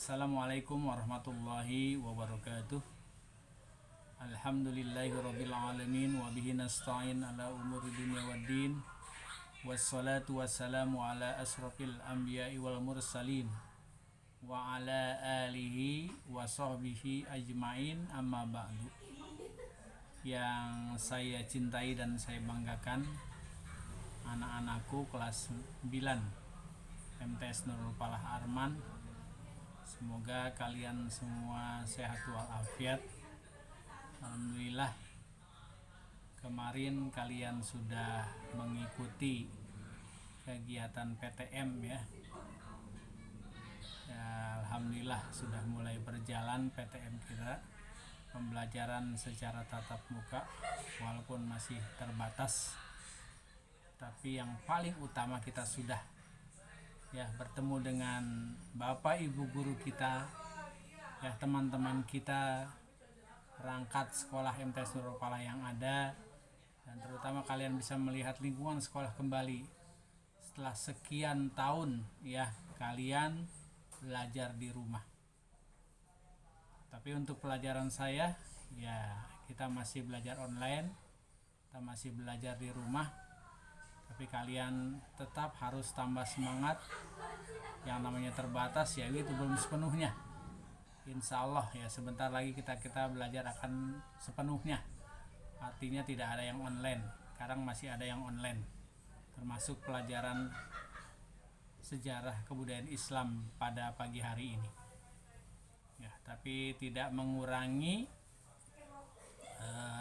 Assalamualaikum warahmatullahi wabarakatuh. Alhamdulillahirabbil alamin wa bihi nasta'in ala umuri dunya waddin. Wassalatu wassalamu ala asrofil anbiya'i wal mursalin wa ala alihi wa sahbihi ajmain, amma ba'du. Yang saya cintai dan saya banggakan, anak-anakku kelas 9 MTS Nurul Falah Arman, semoga kalian semua sehat walafiat. Alhamdulillah, kemarin kalian sudah mengikuti kegiatan PTM ya. Alhamdulillah sudah mulai berjalan PTM kita, pembelajaran secara tatap muka walaupun masih terbatas. Tapi yang paling utama kita sudah bertemu dengan Bapak Ibu guru kita, teman-teman kita, perangkat sekolah MTS Nurul Falah yang ada, dan terutama kalian bisa melihat lingkungan sekolah kembali setelah sekian tahun kalian belajar di rumah. Tapi untuk pelajaran saya kita masih belajar online, kita masih belajar di rumah. Tapi kalian tetap harus tambah semangat. Yang namanya terbatas itu belum sepenuhnya. Insya Allah sebentar lagi kita belajar akan sepenuhnya. Artinya tidak ada yang online. Sekarang masih ada yang online, termasuk pelajaran sejarah kebudayaan Islam pada pagi hari ini. Tapi tidak mengurangi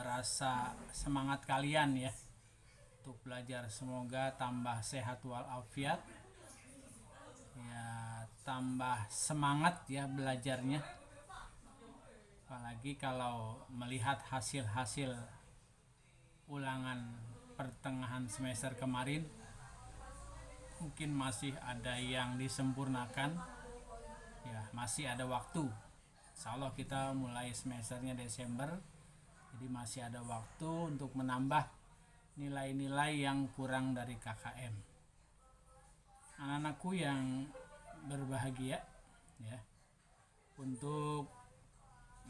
rasa semangat kalian untuk belajar. Semoga tambah sehat walafiat, tambah semangat belajarnya. Apalagi kalau melihat hasil-hasil ulangan pertengahan semester kemarin, mungkin masih ada yang disempurnakan, masih ada waktu. Insya Allah kita mulai semesternya Desember, jadi masih ada waktu untuk menambah nilai-nilai yang kurang dari KKM. Anak-anakku yang berbahagia, untuk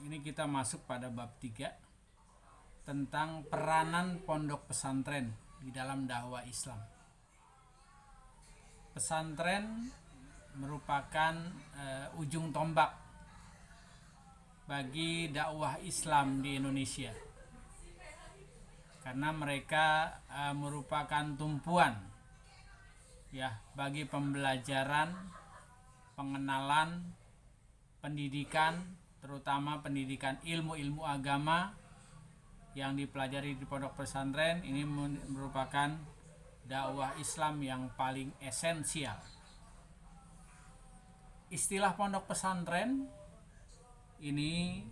ini kita masuk pada bab 3 tentang peranan pondok pesantren di dalam dakwah Islam. Pesantren merupakan ujung tombak bagi dakwah Islam di Indonesia, karena mereka merupakan tumpuan bagi pembelajaran, pengenalan, pendidikan, terutama pendidikan ilmu-ilmu agama yang dipelajari di pondok pesantren. Ini merupakan dakwah Islam yang paling esensial. Istilah pondok pesantren ini,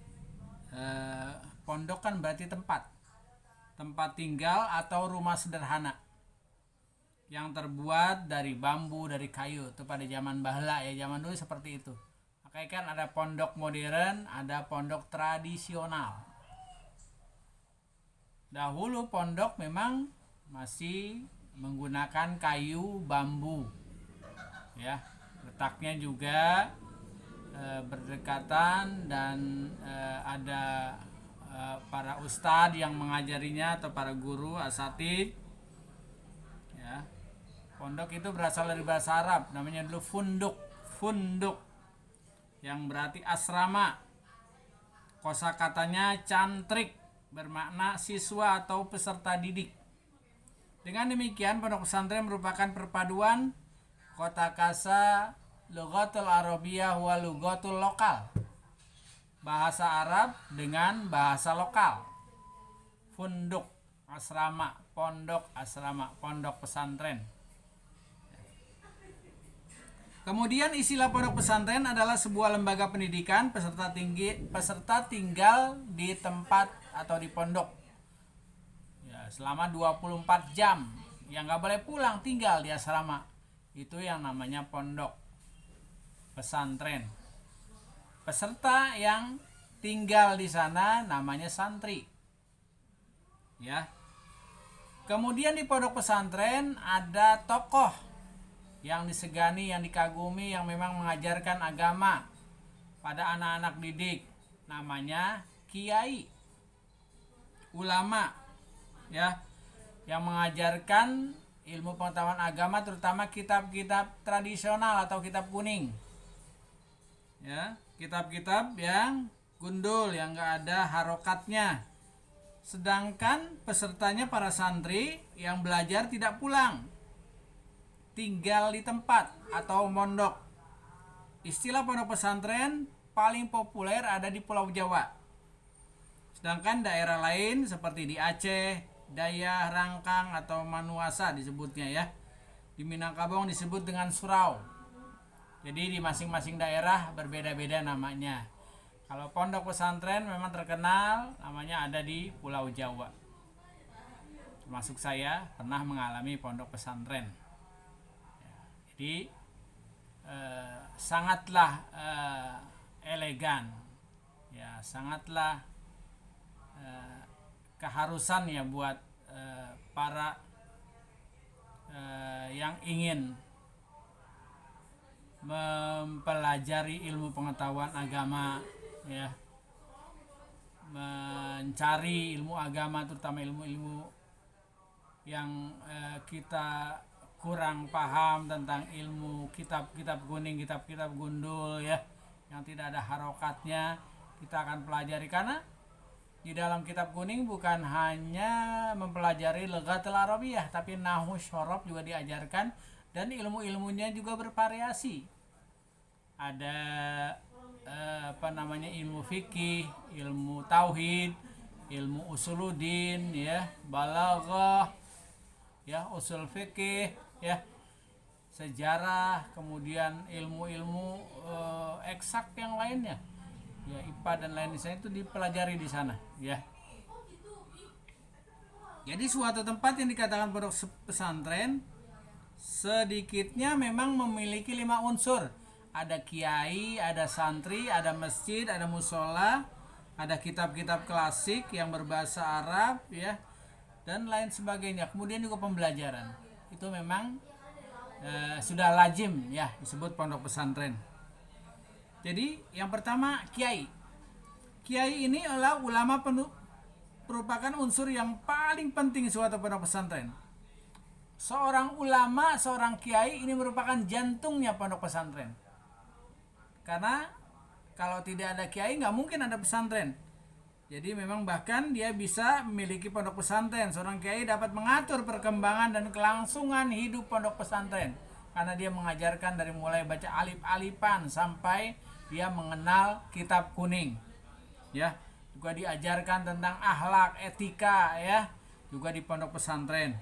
pondok kan berarti tempat tinggal atau rumah sederhana yang terbuat dari bambu, dari kayu. Itu pada zaman baheula zaman dulu seperti itu. Makanya kan ada pondok modern, ada pondok tradisional. Dahulu pondok memang masih menggunakan kayu, bambu. Letaknya juga berdekatan, dan ada para ustadz yang mengajarinya atau para guru asatidz. Pondok itu berasal dari bahasa Arab, namanya dulu funduk, yang berarti asrama. Kosakatanya cantrik, bermakna siswa atau peserta didik. Dengan demikian, pondok pesantren merupakan perpaduan kotakasa lughatul arabiyyah wa lughatul lokal, bahasa Arab dengan bahasa lokal. Funduk, asrama, pondok, asrama, pondok pesantren. Kemudian istilah pondok pesantren adalah sebuah lembaga pendidikan peserta tinggal di tempat atau di pondok selama 24 jam, yang gak boleh pulang, tinggal di asrama. Itu yang namanya pondok pesantren. Peserta yang tinggal di sana namanya santri. Kemudian di pondok pesantren ada tokoh yang disegani, yang dikagumi, yang memang mengajarkan agama, pada anak-anak didik, namanya kiai, ulama, ya, yang mengajarkan ilmu pengetahuan agama, terutama kitab-kitab tradisional atau kitab kuning, ya, kitab-kitab yang gundul, yang nggak ada harokatnya. Sedangkan pesertanya para santri yang belajar tidak pulang, tinggal di tempat atau mondok. Istilah pondok pesantren paling populer ada di Pulau Jawa. Sedangkan daerah lain seperti di Aceh, Daya, Rangkang atau Manuasa disebutnya, ya. Di Minangkabau disebut dengan surau. Jadi di masing-masing daerah berbeda-beda namanya. Kalau pondok pesantren memang terkenal namanya ada di Pulau Jawa. Termasuk saya pernah mengalami pondok pesantren. Jadi sangatlah elegan, ya, sangatlah keharusan ya buat para yang ingin mempelajari ilmu pengetahuan agama, ya, mencari ilmu agama, terutama ilmu-ilmu yang kita kurang paham tentang ilmu kitab-kitab kuning, kitab-kitab gundul, ya, yang tidak ada harokatnya, kita akan pelajari. Karena di dalam kitab kuning bukan hanya mempelajari lughatul arabiyah, tapi nahwu syaraf juga diajarkan, dan ilmu-ilmunya juga bervariasi. Ada ilmu fikih, ilmu tauhid, ilmu usuluddin, ya, balaghah, ya, usul fikih, ya, sejarah, kemudian ilmu-ilmu eksak yang lainnya, ya, IPA dan lain sebagainya itu dipelajari di sana, ya. Jadi suatu tempat yang dikatakan pondok pesantren sedikitnya memang memiliki 5 unsur. Ada kiai, ada santri, ada masjid, ada musola, ada kitab-kitab klasik yang berbahasa Arab, ya, dan lain sebagainya. Kemudian juga pembelajaran. Itu memang sudah lazim, ya, disebut pondok pesantren. Jadi yang pertama kiai. Kiai ini adalah ulama merupakan unsur yang paling penting suatu pondok pesantren. Seorang ulama, seorang kiai ini merupakan jantungnya pondok pesantren. Karena kalau tidak ada kiai nggak mungkin ada pesantren. Jadi memang bahkan dia bisa memiliki pondok pesantren. Seorang kiai dapat mengatur perkembangan dan kelangsungan hidup pondok pesantren. Karena dia mengajarkan dari mulai baca alif-alifan sampai dia mengenal kitab kuning. Ya, juga diajarkan tentang akhlak, etika, ya, juga di pondok pesantren.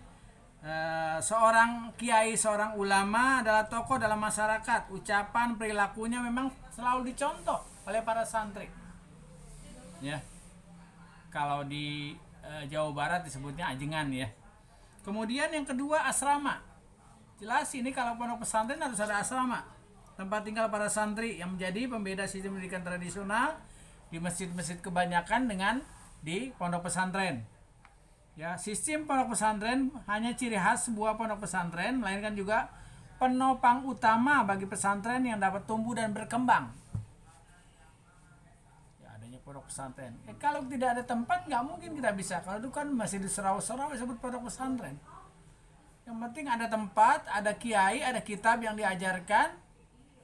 Seorang kiai, seorang ulama adalah tokoh dalam masyarakat. Ucapan, perilakunya memang selalu dicontoh oleh para santri. Ya. Kalau di Jawa Barat disebutnya ajengan, ya. Kemudian yang kedua asrama. Jelas ini kalau pondok pesantren harus ada asrama, tempat tinggal para santri, yang menjadi pembeda sistem pendidikan tradisional di masjid-masjid kebanyakan dengan di pondok pesantren. Ya, sistem pondok pesantren hanya ciri khas sebuah pondok pesantren, melainkan juga penopang utama bagi pesantren yang dapat tumbuh dan berkembang. Pondok pesantren. Kalau tidak ada tempat nggak mungkin kita bisa. Kalau itu kan masih di surau-surau disebut pondok pesantren. Yang penting ada tempat, ada kiai, ada kitab yang diajarkan.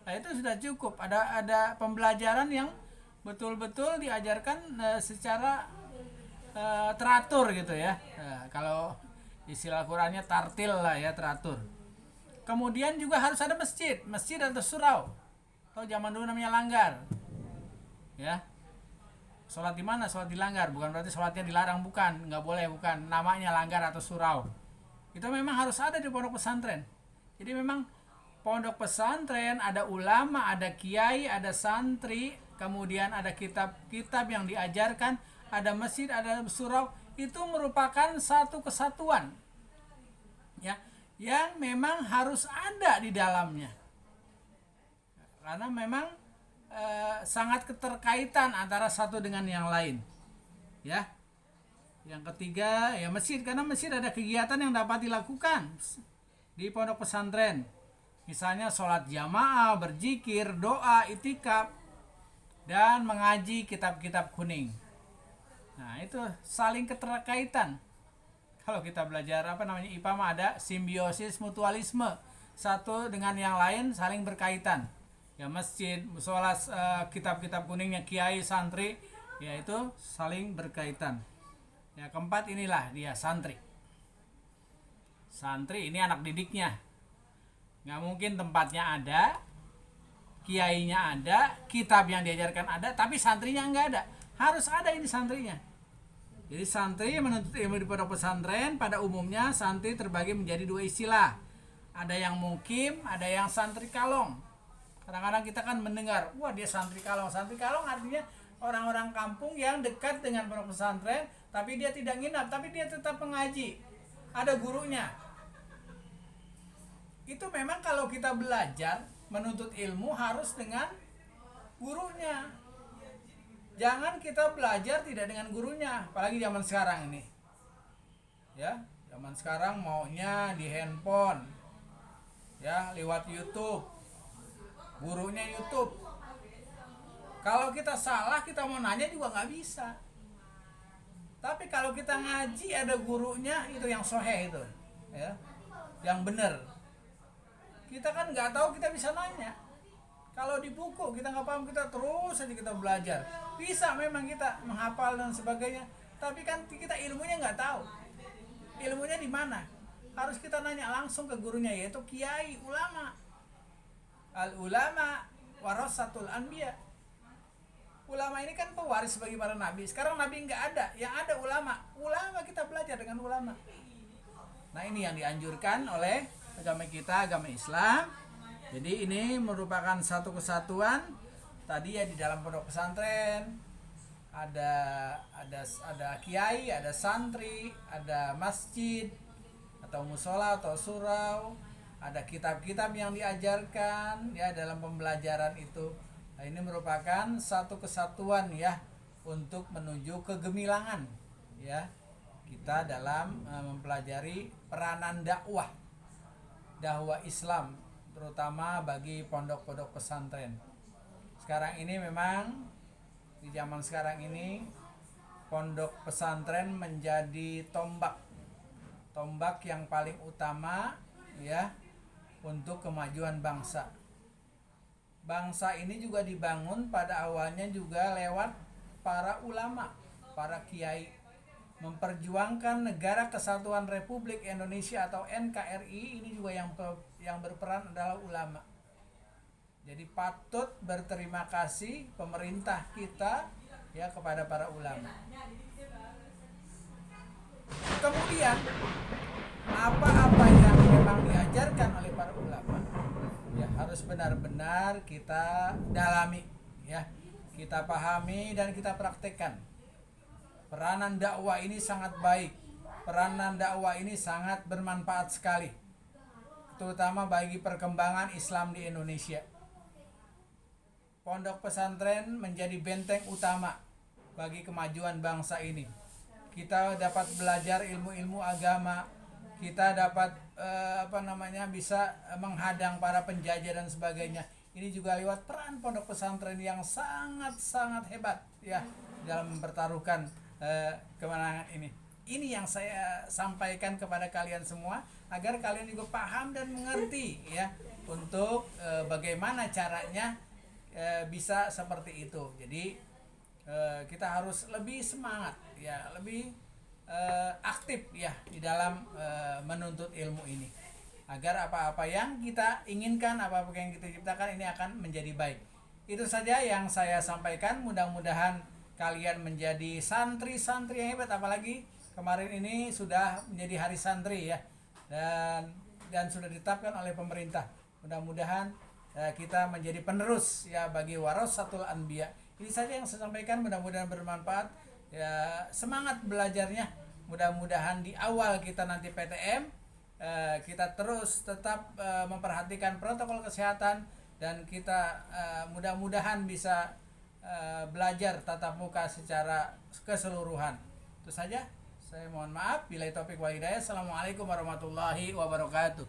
Nah, itu sudah cukup. Ada pembelajaran yang betul-betul diajarkan secara teratur gitu, ya. Kalau istilah Qur'annya tartil lah, ya, teratur. Kemudian juga harus ada masjid atau surau. Atau zaman dulu namanya langgar. Ya. Sholat di mana? Sholat di langgar. Bukan berarti sholatnya dilarang, bukan. Nggak boleh, bukan. Namanya langgar atau surau. Itu memang harus ada di pondok pesantren. Jadi memang pondok pesantren ada ulama, ada kiai, ada santri, kemudian ada kitab-kitab yang diajarkan, ada masjid, ada surau. Itu merupakan satu kesatuan, ya, yang memang harus ada di dalamnya. Karena memang sangat keterkaitan antara satu dengan yang lain, ya. Yang ketiga, ya, masjid, karena masjid ada kegiatan yang dapat dilakukan di pondok pesantren, misalnya sholat jamaah, berzikir, doa, itikaf, dan mengaji kitab-kitab kuning. Nah, itu saling keterkaitan. Kalau kita belajar IPA mah ada simbiosis mutualisme, satu dengan yang lain saling berkaitan. Ya, masjid, musola, kitab-kitab kuningnya kiai, santri, yaitu saling berkaitan. Ya, keempat inilah dia santri. Santri ini anak didiknya. Nggak mungkin tempatnya ada, kiainya ada, kitab yang diajarkan ada, tapi santrinya nggak ada. Harus ada ini santrinya. Jadi santri menuntut ilmu di pondok pesantren pada umumnya santri terbagi menjadi dua istilah. Ada yang mukim, ada yang santri kalong. Kadang-kadang kita kan mendengar, wah dia santri kalong. Santri kalong artinya orang-orang kampung yang dekat dengan pondok pesantren, tapi dia tidak nginap, tapi dia tetap mengaji. Ada gurunya. Itu memang kalau kita belajar menuntut ilmu harus dengan gurunya. Jangan kita belajar tidak dengan gurunya, apalagi zaman sekarang ini. Ya, zaman sekarang maunya di handphone. Ya, lewat YouTube. Gurunya YouTube. Kalau kita salah, kita mau nanya juga nggak bisa. Tapi kalau kita ngaji ada gurunya, itu yang soheh itu, ya, yang benar. Kita kan nggak tahu, kita bisa nanya. Kalau di buku kita nggak paham, kita terus saja kita belajar. Bisa memang kita menghafal dan sebagainya, tapi kan kita ilmunya nggak tahu. Ilmunya di mana? Harus kita nanya langsung ke gurunya, yaitu kiai, ulama. Al ulama warasatul anbiya. Ulama ini kan pewaris bagi para nabi. Sekarang nabi nggak ada, yang ada ulama. Ulama kita belajar dengan ulama. Nah, ini yang dianjurkan oleh agama kita, agama Islam. Jadi ini merupakan satu kesatuan. Tadi ya di dalam pondok pesantren ada kiai, ada santri, ada masjid atau musola atau surau, ada kitab-kitab yang diajarkan ya dalam pembelajaran itu. Nah, ini merupakan satu kesatuan ya untuk menuju kegemilangan ya kita dalam mempelajari peranan dakwah Islam, terutama bagi pondok-pondok pesantren. Sekarang ini memang di zaman sekarang ini pondok pesantren menjadi tombak yang paling utama ya untuk kemajuan bangsa. Bangsa ini juga dibangun pada awalnya juga lewat para ulama, para kiai, memperjuangkan Negara Kesatuan Republik Indonesia atau NKRI. Ini juga yang berperan adalah ulama. Jadi patut berterima kasih pemerintah kita ya kepada para ulama. Kemudian apa-apa yang memang diajarkan oleh para ulama ya harus benar-benar kita dalami ya, kita pahami dan kita praktekkan. Peranan dakwah ini sangat baik. Peranan dakwah ini sangat bermanfaat sekali, terutama bagi perkembangan Islam di Indonesia. Pondok pesantren menjadi benteng utama bagi kemajuan bangsa ini. Kita dapat belajar ilmu-ilmu agama, kita dapat bisa menghadang para penjajah dan sebagainya. Ini juga lewat peran pondok pesantren yang sangat-sangat hebat ya dalam mempertaruhkan kemenangan ini. Ini yang saya sampaikan kepada kalian semua agar kalian juga paham dan mengerti ya untuk bagaimana caranya bisa seperti itu. Jadi kita harus lebih semangat ya, lebih aktif ya di dalam menuntut ilmu ini agar apa-apa yang kita inginkan, apa-apa yang kita ciptakan ini akan menjadi baik. Itu saja yang saya sampaikan. Mudah-mudahan kalian menjadi santri-santri yang hebat, apalagi kemarin ini sudah menjadi hari santri ya, dan sudah ditetapkan oleh pemerintah. Mudah-mudahan kita menjadi penerus ya bagi warasatul anbiya. Ini saja yang saya sampaikan, mudah-mudahan bermanfaat ya. Semangat belajarnya, mudah-mudahan di awal kita nanti PTM kita terus tetap memperhatikan protokol kesehatan, dan kita mudah-mudahan bisa belajar tatap muka secara keseluruhan. Itu saja, saya mohon maaf. Billahi taufik wal hidayah. Assalamualaikum warahmatullahi wabarakatuh.